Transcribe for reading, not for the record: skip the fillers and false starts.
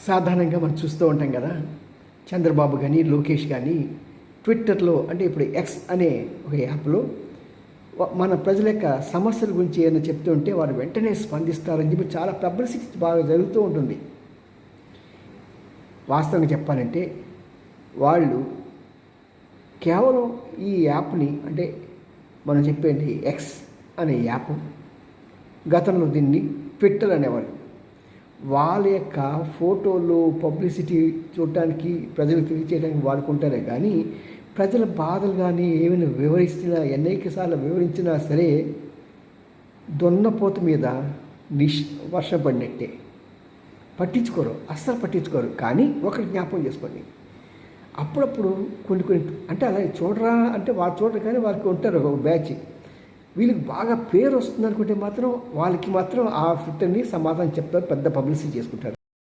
సాధారణంగా మనం చూస్తూ ఉంటాం కదా, చంద్రబాబు కానీ లోకేష్ కానీ ట్విట్టర్లో అంటే ఇప్పుడు ఎక్స్ అనే ఒక యాప్లో మన ప్రజల యొక్క సమస్యల గురించి ఏమైనా చెప్తూ ఉంటే వారు వెంటనే స్పందిస్తారని చెప్పి చాలా పబ్లిసిటీ బాగా జరుగుతూ ఉంటుంది. వాస్తవంగా చెప్పాలంటే వాళ్ళు కేవలం ఈ యాప్ని అంటే మనం చెప్పేది ఎక్స్ అనే యాప్, గతంలో దీన్ని ట్విట్టర్ అనేవాళ్ళు, వాళ్ళ యొక్క ఫోటోలు పబ్లిసిటీ చూడటానికి ప్రజలకు తెలియచేయడానికి వాడుకుంటారే కానీ ప్రజల బాధలు కానీ ఏమైనా వివరిస్తున్నా అనేకసార్లు వివరించినా సరే దున్నపోతు మీద వర్షం పడినట్టే పట్టించుకోరు, అస్సలు పట్టించుకోరు. కానీ ఒకటి జ్ఞాపకం చేసుకోండి, అప్పుడప్పుడు కొన్ని అంటే అలా చూడరా అంటే వాళ్ళు చూడరు కానీ వాళ్ళకి ఉంటారు ఒక బ్యాచ్, వీళ్ళకి బాగా పేరు వస్తుంది అనుకుంటే మాత్రం వాళ్ళకి మాత్రం ఆ ఫిట్టర్ని సమాధానం చెప్తారు, పెద్ద పబ్లిసిటీ చేసుకుంటారు.